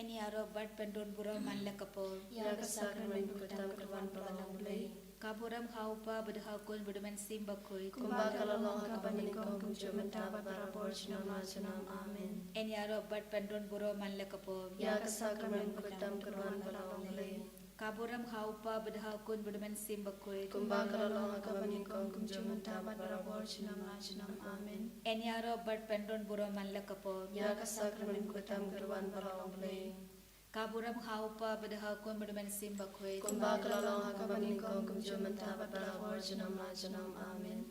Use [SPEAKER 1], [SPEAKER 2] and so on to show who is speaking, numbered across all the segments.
[SPEAKER 1] Any arrow but pendon buro manlakapol.
[SPEAKER 2] Yaga sakramen bukutam kerwan palang blei.
[SPEAKER 1] Kaburam haupa bedahakun bedumen simbakui.
[SPEAKER 2] Kumbakalong hakabanikong kumjumentaba barabor sinam. Amen.
[SPEAKER 1] Any arrow but pendon buro manlakapol.
[SPEAKER 2] Yaga sakramen bukutam kerwan palang blei.
[SPEAKER 1] Kaburam haupa bedahakun bedumen simbakui.
[SPEAKER 2] Kumbakalong hakabanikong kumjumentaba barabor sinam. Amen.
[SPEAKER 1] Any arrow but pendon buro manlakapol.
[SPEAKER 2] Yaga sakramen bukutam kerwan palang blei.
[SPEAKER 1] Kaburam haupa bedahakun bedumen simbakui.
[SPEAKER 2] Kumbakalong hakabanikong kumjumentaba barabor sinam. Amen.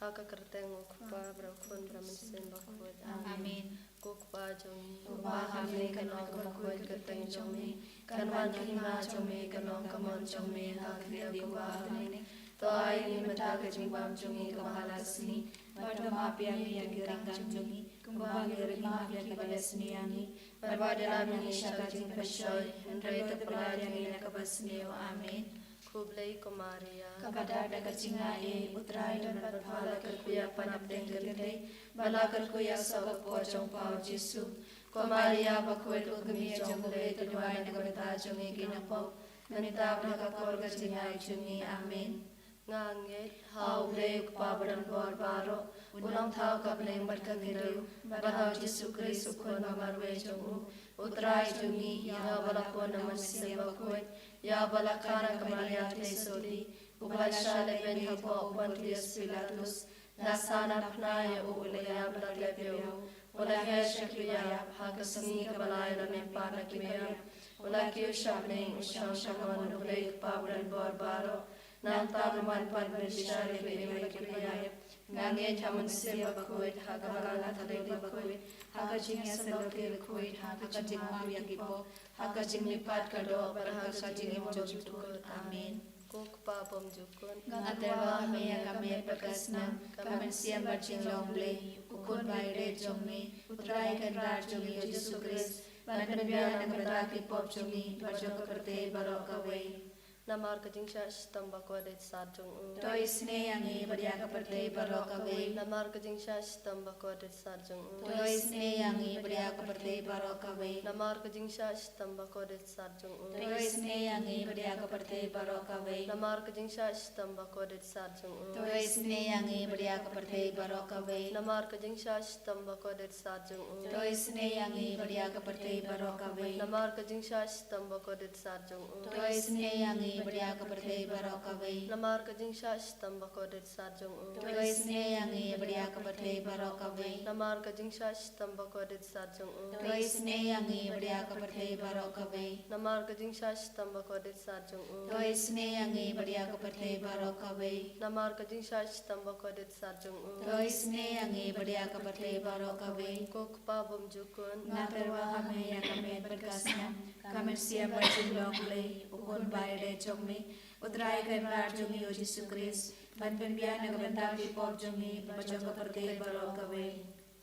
[SPEAKER 2] Haka kerteng ukpa berakun brahmin bakut.
[SPEAKER 1] Amen.
[SPEAKER 2] Kukpa jongi, kukpa kami kanong bakut kerteng jongi, kanwan kahima jongi kanong kamon jongi hakriya kukpa kami. Toai ni mataga jingbam jongi kamahalasni, bartamapi ami yagiringgan jongi, kumbang yarimah yagibalasni ami, barbadalam yang isyaga jingpasyoy, hendrai terpelar yang inakabasni. Amen. Kublai Kumaria,
[SPEAKER 1] Kabadar dagatsingai, utrai dan
[SPEAKER 2] Baphylla kerkuya panapteng kerkei, bala kerkuya sabak pojong pau Jesu. Kumaria bakuit ugmi jongle tuduai nagabata jongi ginapau, nanita brakakor gatsingai jongi. Amen. Nganget, hau blai ukpabadan bor baro, unang tau kableng barkagiru, barhau Jesu Kristus ukon mamarwe jongu, utrai jongi, ya balakon naman sibakuit, ya balakana kamaria tesodi, ubalasya ben hapo Pontius Pilatus, nasana pnaya ulaya blaglebyo, ulaya shakliya hagasni kabalaya namin para kimaya, ulakyo shabning usyang shakaman ublay pabulan borbaro, nang taluman panbishari bebe kipaya, ngangye taman siya bakuit, hagabalala talay bakuit, hagajing yasalokil kuit, hagajing mabiyagipo, hagajing lipat kado, hagajing imjojukut. Amen. Kukpa pomjukun, ngaterwa kami perkasnam, kamen siya barjing longlay, ukun bayre jongme, utray kandar jongi Yesus Kristus, banbenbiyan ang berdaki pop jongi, barjong kaperte barokaway. Namar kajingsa stambako det sarjung u.
[SPEAKER 1] To isne yangi beriaka perte barokawe.
[SPEAKER 2] Namar kajingsa stambako det sarjung u.
[SPEAKER 1] To isne yangi beriaka perte barokawe.
[SPEAKER 2] Namar kajingsa stambako det sarjung u.
[SPEAKER 1] To isne yangi beriaka perte barokawe.
[SPEAKER 2] Namar kajingsa stambako det sarjung u.
[SPEAKER 1] To isne yangi beriaka perte barokawe.
[SPEAKER 2] Namar kajingsa stambako det sarjung u.
[SPEAKER 1] To isne yangi beriaka perte barokawe.
[SPEAKER 2] Namar kajingsa stambako det sarjung u.
[SPEAKER 1] To isne yangi beriaka perte barokawe.
[SPEAKER 2] Namar kajingsa stambako det sarjung u.
[SPEAKER 1] To isne yangi beriaka perte barokawe.
[SPEAKER 2] Namar kajingsa stambako det sarjung u.
[SPEAKER 1] To isne yangi beriaka perte barokawe.
[SPEAKER 2] Namar kajingsa stambako det sarjung u.
[SPEAKER 1] To isne yangi beriaka perte barokawe.
[SPEAKER 2] Namar kajingsa stambako det sarjung u.
[SPEAKER 1] To isne yangi beriaka perte barokawe.
[SPEAKER 2] Kukpa bomjukun,
[SPEAKER 1] Naterwa kami ya kami berkasnya, kami siap berjumlah mulai ukun bayar jommi, utrai kainar jommi Yesus Kristus, banpenbian nagabentar di pop jommi, bacang keperti barokawe.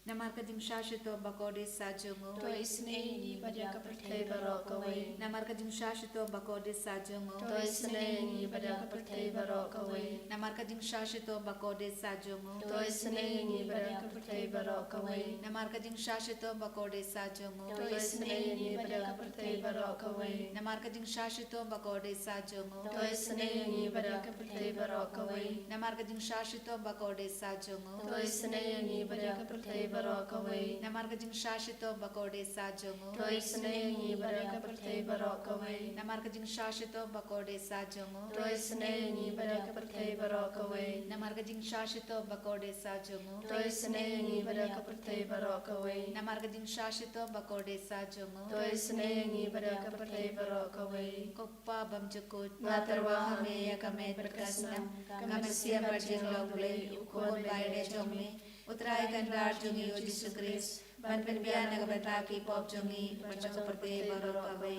[SPEAKER 1] Namar kajing syashito bakode sajungu.
[SPEAKER 2] To isne ini pada kepertai barokawe.
[SPEAKER 1] Namar kajing syashito bakode sajungu.
[SPEAKER 2] To isne ini pada kepertai barokawe.
[SPEAKER 1] Namar kajing syashito bakode sajungu.
[SPEAKER 2] To isne ini pada kepertai barokawe.
[SPEAKER 1] Namar kajing syashito bakode sajungu.
[SPEAKER 2] To isne ini pada kepertai barokawe.
[SPEAKER 1] Namar kajing syashito bakode sajungu.
[SPEAKER 2] To isne ini pada kepertai barokawe.
[SPEAKER 1] Namar kajing syashito bakode sajungu.
[SPEAKER 2] To isne ini pada kepertai barokawe.
[SPEAKER 1] Namar kajing syashito bakode sajungu.
[SPEAKER 2] To isne ini pada kepertai barokawe.
[SPEAKER 1] Namar kajing syashito bakode sajungu.
[SPEAKER 2] To isne ini pada kepertai barokawe.
[SPEAKER 1] Namar kajing syashito bakode sajungu.
[SPEAKER 2] To isne ini pada kepertai barokawe.
[SPEAKER 1] Namar kajing syashito bakode sajungu.
[SPEAKER 2] To isne ini pada kepertai barokawe.
[SPEAKER 1] Kukpa bamjukut
[SPEAKER 2] Naterwa
[SPEAKER 1] kami ya kami berkasnam, kami siap berjing longlay ukun bayre jommi, utrai kandar jongi Yesus Kristus, banpenbian nagabataki pop jongi, bacang seperti barokawe.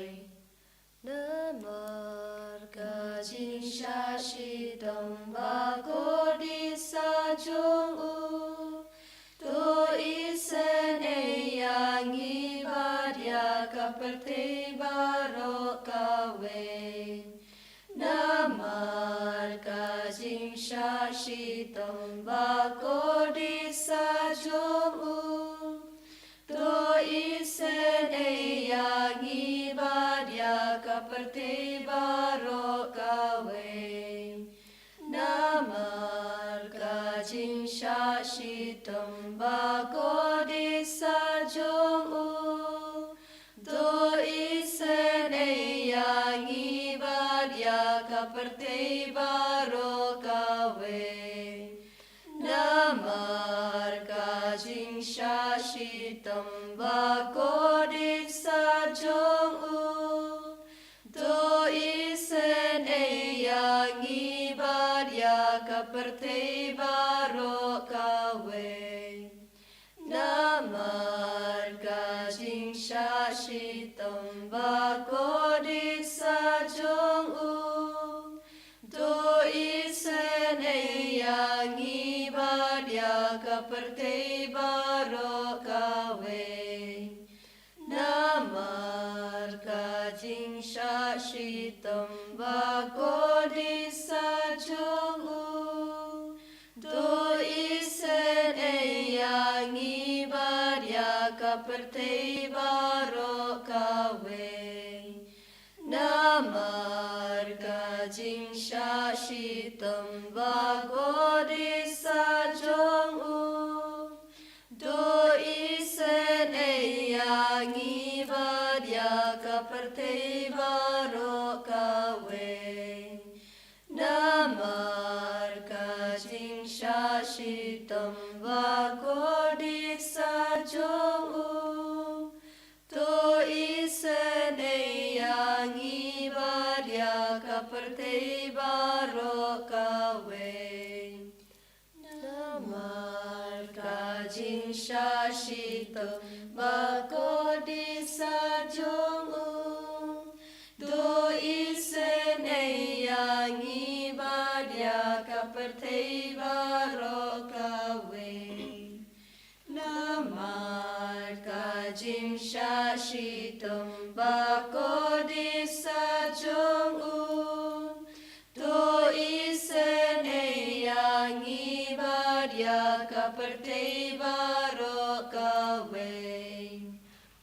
[SPEAKER 2] Namar kajing syashitam bakodi sajung u, to isen yang ibadah keperti barokawe. Namar kajing syashitam bakodi sajung u, to isen yang shitam bagodi sajong u do isen yangi badya kaperte baro kawe namar kajing shitam bagodi sajong u do isen yangi badya kaperte baro kawe namar kajing shitam bagodi sajong u do isen yangi badya kaperte baro kawe namar kajing shitam bagodi sajong u do isen yangi badya kaperte baro kawe namar kajing shitam bagodi sajong u do isen yangi badya kaperte baro kawe namar kajing shitam bagodi sajong u do isen yangi badya kaperte baro kawe namar kajing shitam bagodi sajong u do isen yangi badya kaperte baro kawe namar kajing shitam bagodi sajong u do isen yangi badya kaperte baro kawe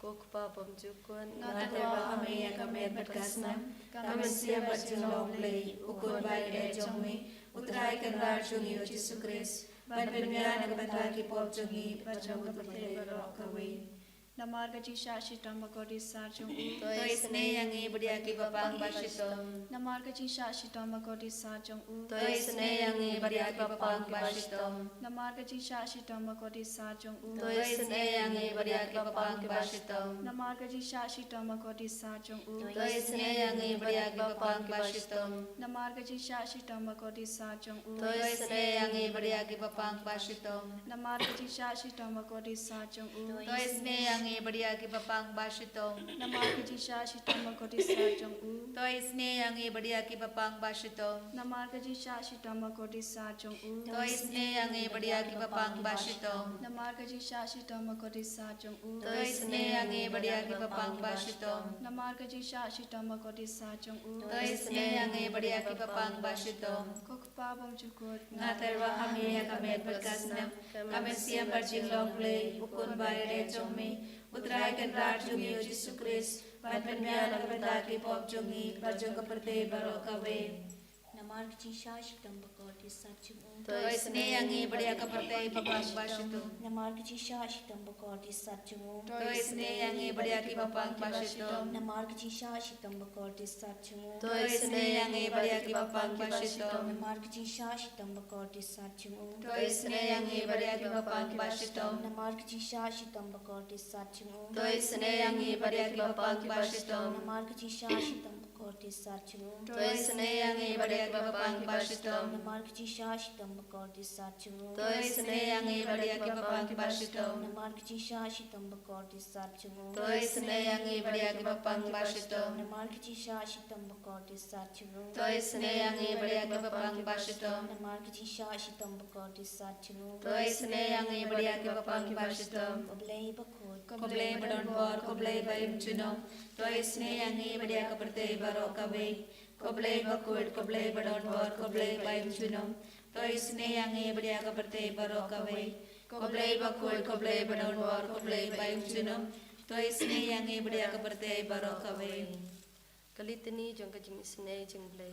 [SPEAKER 2] kokpa pamjukun
[SPEAKER 1] Ngatera kami yang kami berkasnam, kami siap berjilong-blei, ukur baik dari jongmi, utrai kenal jungi Yesus Kristus, ban penbian yang bentaki pop jungi, bajang berpete berok kawi.
[SPEAKER 3] Namar gaji shitam bagodi sajong u
[SPEAKER 1] To isne yang beriaki bapang basitom.
[SPEAKER 3] Namar gaji shitam bagodi sajong u
[SPEAKER 1] To isne yang beriaki bapang basitom.
[SPEAKER 3] Namar gaji shitam bagodi sajong u
[SPEAKER 1] To isne yang beriaki bapang basitom.
[SPEAKER 3] Namar gaji shitam bagodi sajong u
[SPEAKER 1] To isne yang beriaki bapang basitom.
[SPEAKER 3] Namar gaji shitam bagodi sajong u
[SPEAKER 1] To isne yang beriaki bapang basitom.
[SPEAKER 3] Namar gaji shitam bagodi sajong u
[SPEAKER 1] To isne yang beriaki bapang basitom.
[SPEAKER 3] Namar gaji shitam bagodi sajong u
[SPEAKER 1] To isne yang beriaki bapang basitom.
[SPEAKER 3] Namar gaji shitam bagodi sajong u
[SPEAKER 1] To isne yang beriaki bapang basitom.
[SPEAKER 3] Namar gaji shitam bagodi sajong u
[SPEAKER 1] To isne yang beriaki bapang basitom.
[SPEAKER 3] Namar gaji shitam bagodi sajong u
[SPEAKER 1] To isne yang beriaki bapang basitom.
[SPEAKER 3] kokpa pamjukun
[SPEAKER 1] Ngaterwa kami yang kami berkasnam, kami siap berjilong-blei, ukun baik dari jongmi, utrai kenal jungi Yesus Kristus, ban penbian yang bentaki pop jungi, bajang kaperte baro kawe.
[SPEAKER 4] Namar kecing shitam bagodi sajong u
[SPEAKER 1] To isne yang beria kaperte bapang basitom.
[SPEAKER 4] namar kecing shitam bagodi sajong u
[SPEAKER 1] To isne yang beriaki bapang basitom.
[SPEAKER 4] namar kecing shitam bagodi sajong u
[SPEAKER 1] To isne yang beriaki bapang basitom.
[SPEAKER 4] namar kecing shitam bagodi sajong u
[SPEAKER 1] To isne yang beriaki bapang basitom.
[SPEAKER 4] namar kecing shitam bagodi sajong u
[SPEAKER 1] To isne yang beriaki bapang basitom.
[SPEAKER 4] namar kecing shitam bagodi sajong u
[SPEAKER 1] To isne yang beriaki bapang basitom.
[SPEAKER 4] namar kecing shitam bagodi sajong u
[SPEAKER 1] To isne yang beriaki bapang basitom.
[SPEAKER 4] namar kecing shitam bagodi sajong u
[SPEAKER 1] To isne yang beriaki bapang basitom.
[SPEAKER 4] namar kecing shitam bagodi sajong u
[SPEAKER 1] To isne yang beriaki bapang basitom.
[SPEAKER 4] namar kecing shitam bagodi sajong u
[SPEAKER 1] To isne yang beriaki bapang basitom.
[SPEAKER 4] Koblei bakul
[SPEAKER 1] Koblei badon bor, koblei bayim junong. To isne yang beria kaperte baro kawe. Koblei bakul, koblei badon bor, koblei bayim junong. To isne yang beria kaperte baro kawe. Koblei bakul, koblei badon bor, koblei bayim junong. To isne yang beria kaperte baro kawe.
[SPEAKER 2] Kalitini jong kajing Jingisynei-blei.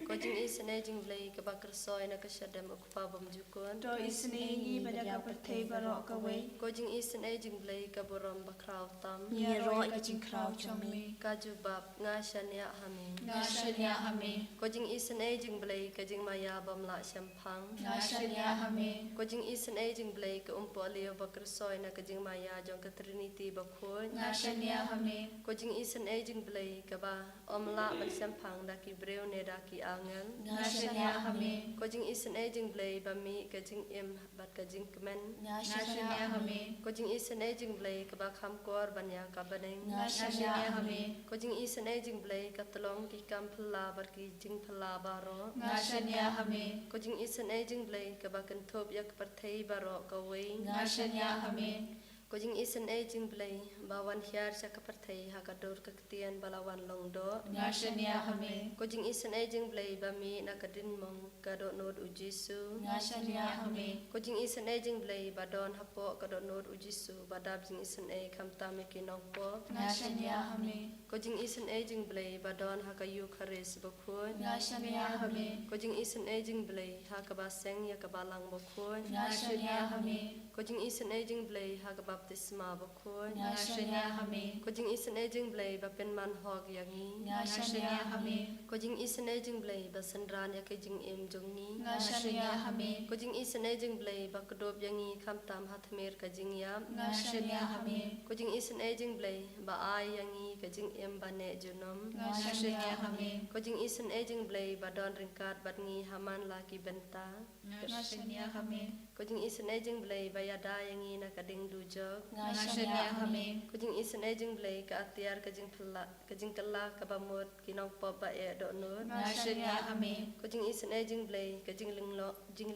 [SPEAKER 2] Ko Jingisynei-blei ka ba kersoy na ka syadam ukpa bom jukon.
[SPEAKER 3] Do isnei pada ka perthei barok ka wei.
[SPEAKER 2] Ko Jingisynei-blei ka borom ba kraw tam.
[SPEAKER 3] Nia roi ka jing kraw chong me.
[SPEAKER 2] Ka jubab nga syania hami.
[SPEAKER 3] Nga shania hame.
[SPEAKER 2] Ko Jingisynei-blei ka jing maya bom la syampang.
[SPEAKER 3] Nga shania hame.
[SPEAKER 2] Ko Jingisynei-blei ka umpo leo ba kersoy na ka jing maya jong ka Trinity ba khon.
[SPEAKER 3] Nga shania hame.
[SPEAKER 2] Ko Jingisynei-blei ka ba omla ban syampang da ki breu ne da ki angan.
[SPEAKER 3] Nga shania hame.
[SPEAKER 2] Ko Jingisynei-blei ba mi ka jing im bat ka jing kemen.
[SPEAKER 3] Nga shania hame.
[SPEAKER 2] Ko Jingisynei-blei ka ba kham kor ban ya ka baneng.
[SPEAKER 3] Nga shania hame.
[SPEAKER 2] Ko Jingisynei-blei ka tolong ki kam phla bar ki jing phla baro.
[SPEAKER 3] Nga shania hame.
[SPEAKER 2] Ko Jingisynei-blei ka ba kenthop ya ka parthei baro ka wei.
[SPEAKER 3] Nga shania hame.
[SPEAKER 2] Ko Jingisynei-blei ba wan hiar sa ka parthei ha ka dor ka ktian balawan longdo.
[SPEAKER 3] Nga shania hame.
[SPEAKER 2] Ko Jingisynei-blei ba mi na ka din mong ka do nod u Jisu.
[SPEAKER 3] Nga shania hame.
[SPEAKER 2] Ko Jingisynei-blei ba don hapo ka do nod u Jisu ba dab Jingisynei kam ta me ki nong po.
[SPEAKER 3] Nga shania hame.
[SPEAKER 2] Ko Jingisynei-blei ba don ha ka yu khares ba khon.
[SPEAKER 3] Nga shania hame.
[SPEAKER 2] Ko Jingisynei-blei ha ka ba seng ya ka balang ba khon.
[SPEAKER 3] Nga shania hame.
[SPEAKER 2] Ko Jingisynei-blei ha ka baptisma ba khon.
[SPEAKER 3] Nga shania hame.
[SPEAKER 2] Ko Jingisynei-blei ba penman hog yangi.
[SPEAKER 3] Nga shania hame.
[SPEAKER 2] Ko Jingisynei-blei ba sandran ya ka jing im jongni.
[SPEAKER 3] Nga shania hame.
[SPEAKER 2] Ko Jingisynei-blei ba kadob yangi kam tam hatmer ka jing yam.
[SPEAKER 3] Nga shania hame.
[SPEAKER 2] Ko Jingisynei-blei ba ay yangi ka jing im ba ne junom.
[SPEAKER 3] Nga shania hame.
[SPEAKER 2] Ko Jingisynei-blei ba don ringkat bat ngi haman la ki benta.
[SPEAKER 3] Nga shania hame.
[SPEAKER 2] Ko Jingisynei-blei ba yada yangi na ka ding dujog.
[SPEAKER 3] Nga shania hame.
[SPEAKER 2] Ko Jingisynei-blei ka atiar ka jing phla ka jing kala ka ba mot kinong po ba e do nod.
[SPEAKER 3] Nga shania hame.
[SPEAKER 2] Ko Jingisynei-blei ka jing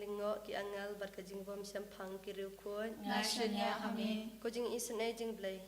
[SPEAKER 2] lingo ki angal bat ka jing bom syampang ki riu khon.
[SPEAKER 3] Nga shania hame.
[SPEAKER 2] Ko Jingisynei-blei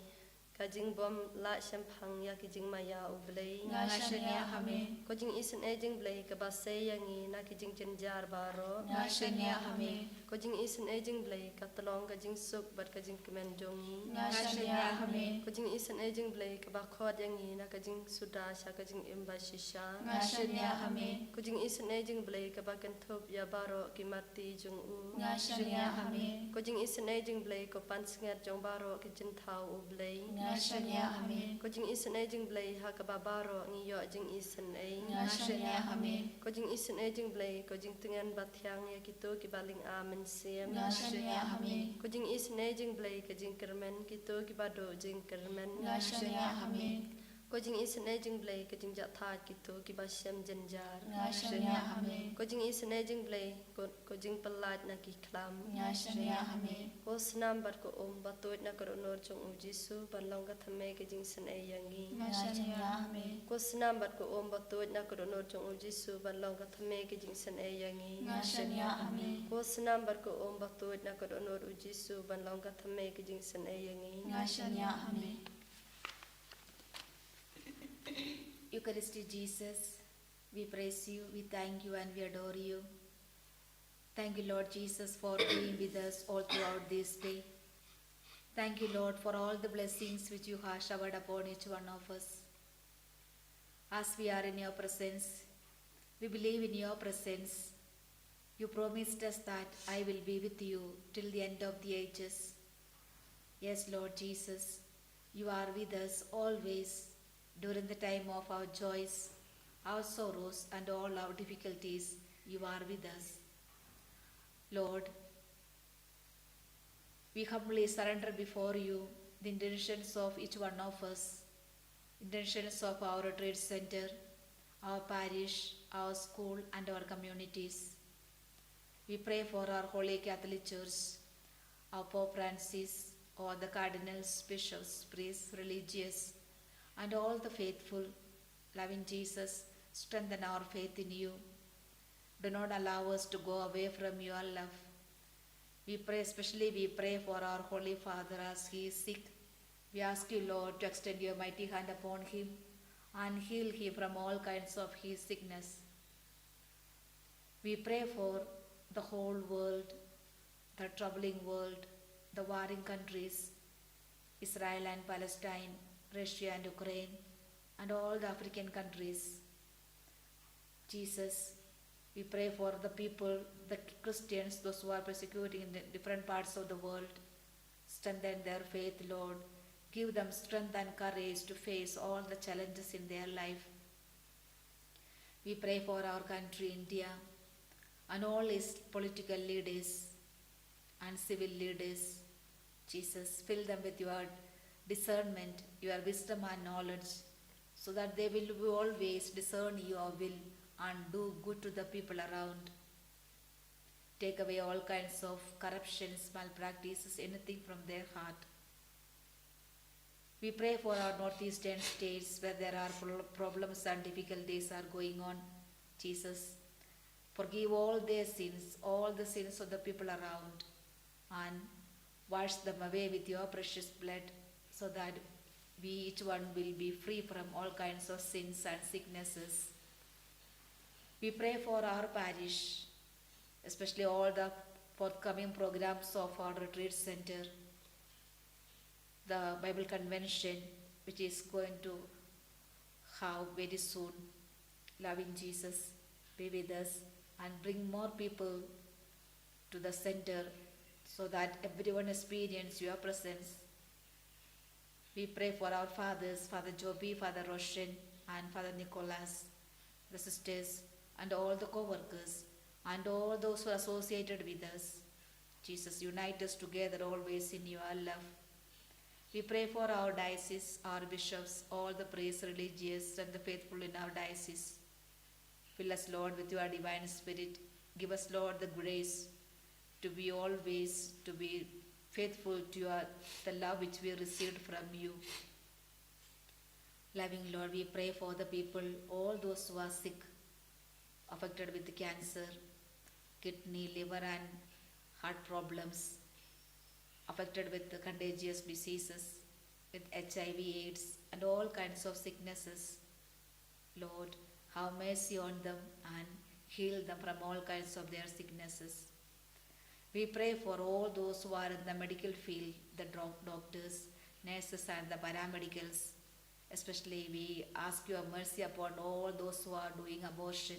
[SPEAKER 2] ka jing bom la syampang ya ki jing maya u blei.
[SPEAKER 3] Nga shania hame.
[SPEAKER 2] Ko Jingisynei-blei ka ba sei yangi na ki jing jenjar baro.
[SPEAKER 3] Nga shania hame.
[SPEAKER 2] Ko Jingisynei-blei ka tolong ka jing sup bat ka jing kemen jongi.
[SPEAKER 3] Nga shania hame.
[SPEAKER 2] Ko Jingisynei-blei ka ba khod yangi na ka jing suda sha ka jing imba shisha.
[SPEAKER 3] Nga shania hame.
[SPEAKER 2] Ko Jingisynei-blei ka ba kenthop ya baro ki mati jong u.
[SPEAKER 3] Nga shania hame.
[SPEAKER 2] Ko Jingisynei-blei ko pansingat jong baro ki jinthau u blei.
[SPEAKER 3] Nga shania hame.
[SPEAKER 2] Ko Jingisynei-blei ha ka ba baro ngi yo Jingisynei.
[SPEAKER 3] Nga shania hame.
[SPEAKER 2] Ko Jingisynei-blei ko jing tengan bathyang ya kitu ki baling amen siem.
[SPEAKER 3] Nga shania hame.
[SPEAKER 2] Ko Jingisynei-blei ka jing kermen kitu ki bado jing kermen.
[SPEAKER 3] Nga shania hame.
[SPEAKER 2] Ko Jingisynei-blei ka jing jathat kitu ki ba syam jenjar.
[SPEAKER 3] Nga shania hame.
[SPEAKER 2] Ko Jingisynei-blei ko jing pelat na ki klam.
[SPEAKER 3] Nga shania hame.
[SPEAKER 2] Ko snam bat ko batut na ko nor chong u Jisu ban long ka thame ka jing Synei yangi.
[SPEAKER 3] Nga shania hame.
[SPEAKER 2] Ko snam bat ko batut na ko nor chong u Jisu ban long ka thame ka jing Synei yangi.
[SPEAKER 3] Nga shania hame.
[SPEAKER 2] Ko snam bat ko batut na ko nor u Jisu ban long ka thame ka jing Synei yangi.
[SPEAKER 3] Nga shania hame.
[SPEAKER 1] Eucharistic Jesus, we praise you, we thank you, and we adore you. Thank you, Lord Jesus, for being with us all throughout this day. Thank you, Lord, for all the blessings which you have showered upon each one of us. As we are in your presence, we believe in your presence. You promised us that I will be with you till the end of the ages. Yes, Lord Jesus, you are with us always during the time of our joys, our sorrows, and all our difficulties. You are with us. Lord, we humbly surrender before you the intentions of each one of us, intentions of our retreat center, our parish, our school, and our communities. We pray for our Holy Catholic Church, our Pope Francis, all the cardinals, bishops, priests, religious, and all the faithful. Loving Jesus, strengthen our faith in you. Do not allow us to go away from your love. We pray for our Holy Father as he is sick. We ask you, Lord, to extend your mighty hand upon him and heal him from all kinds of his sickness. We pray for the whole world, the troubling world, the warring countries, Israel and Palestine, Russia and Ukraine, and all the African countries. Jesus, we pray for the people, the Christians, those who are persecuting in the different parts of the world. Strengthen their faith, Lord. Give them strength and courage to face all the challenges in their life. We pray for our country, India, and all its political leaders and civil leaders. Jesus, fill them with your discernment, your wisdom and knowledge, so that they will always discern your will and do good to the people around. Take away all kinds of corruptions, malpractices, anything from their heart. We pray for our northeastern states where there are problems and difficulties are going on. Jesus, forgive all their sins, all the sins of the people around, and wash them away with your precious blood, so that we each one will be free from all kinds of sins and sicknesses. We pray for our parish, especially all the forthcoming programs of our retreat center, the Bible convention which is going to have very soon. Loving Jesus, be with us and bring more people to the center so that everyone experience your presence. We pray for our fathers, Father Joby, Father Roshan and Father Nicholas, the sisters and all the co-workers and all those who are associated with us. Jesus, unite us together always in your love. We pray for our diocese, our bishops, all the priests, religious and the faithful in our diocese. Fill us, Lord, with your divine spirit. Give us, Lord, the grace to be always, to be faithful to the love which we received from you. Loving Lord, we pray for the people, all those who are sick, affected with cancer, kidney, liver and heart problems, affected with the contagious diseases, with HIV, AIDS and all kinds of sicknesses. Lord, have mercy on them and heal them from all kinds of their sicknesses. We pray for all those who are in the medical field, the doctors, nurses and the paramedicals. Especially we ask your mercy upon all those who are doing abortion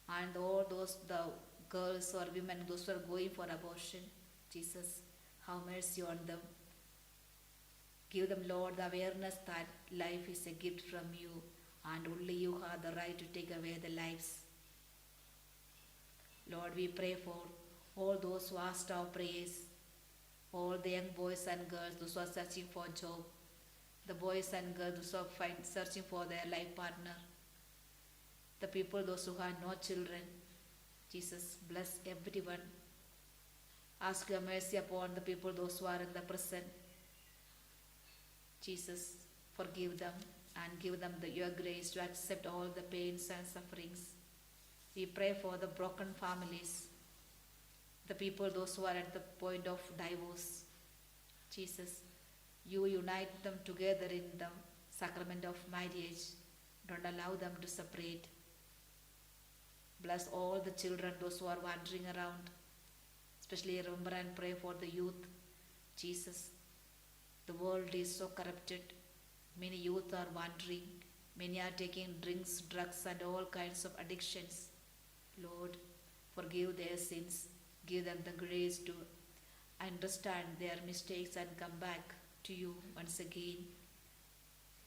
[SPEAKER 1] and all those, the girls or women, those who are going for abortion. Jesus, have mercy on them. Give them, Lord, the awareness that life is a gift from you and only you have the right to take away the lives. Lord, we pray for all those who asked our prayers, all the young boys and girls, those who are searching for a job, the boys and girls those who are searching for their life partner, the people, those who have no children. Jesus, bless everyone. Ask your mercy upon the people, those who are in the prison. Jesus, forgive them and give them your grace to accept all the pains and sufferings. We pray for the broken families, the people, those who are at the point of divorce. Jesus, you unite them together in the sacrament of marriage. Don't allow them to separate. Bless all the children, those who are wandering around. Especially remember and pray for the youth. Jesus, the world is so corrupted. Many youth are wandering. Many are taking drinks, drugs and all kinds of addictions. Lord, forgive their sins. Give them the grace to understand their mistakes and come back to you once again.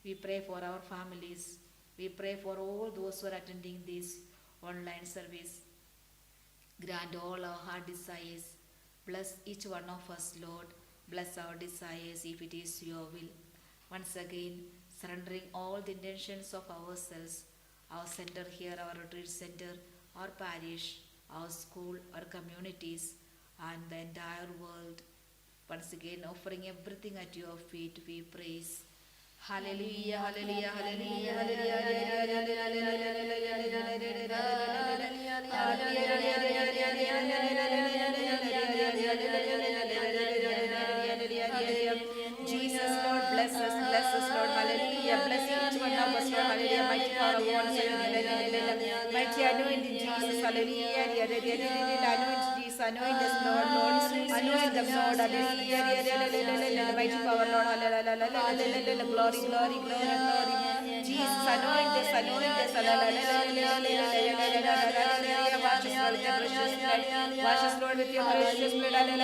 [SPEAKER 1] We pray for our families. We pray for all those who are attending this online service. Grant all our heart desires. Bless each one of us, Lord. Bless our desires if it is your will. Once again, surrendering all the intentions of ourselves, our center here, our retreat center, our parish, our school, our communities, and the entire world. Once again, offering everything at your feet, we praise. Hallelujah, hallelujah, hallelujah, hallelujah. Jesus, Lord, bless us, Lord, hallelujah. Bless each one of us, Lord, hallelujah. Mighty power of God, mighty anointing, Jesus, hallelujah. Anoint Jesus, anoint us, Lord, anoint them, Lord, hallelujah. Mighty power, Lord, hallelujah. Glory, glory, glory, glory. Jesus, anoint this, wash us, Lord, with your precious blood. Wash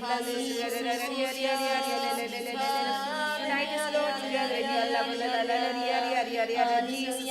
[SPEAKER 1] us, Lord, unite us, Lord, together in your love. Jesus.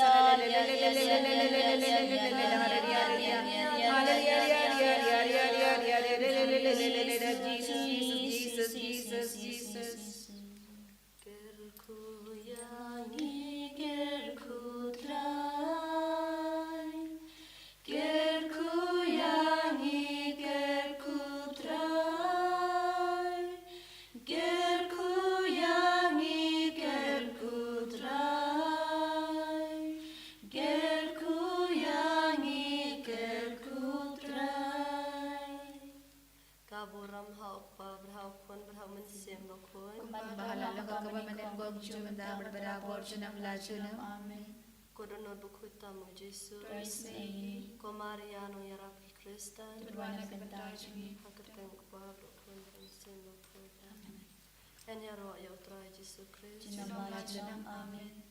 [SPEAKER 1] Bahala ka kamanin ko jumanda berbera porjunam lajunam amen.
[SPEAKER 2] Kodonor bukuta mo Jesu. Komariano yaraki Kristan.
[SPEAKER 3] Berwana bentar jungi.
[SPEAKER 2] Hakateng kubabro kun pensim bukuta. Enyaro ya utrai Jesu Kristus.
[SPEAKER 3] Jinam lajunam amen.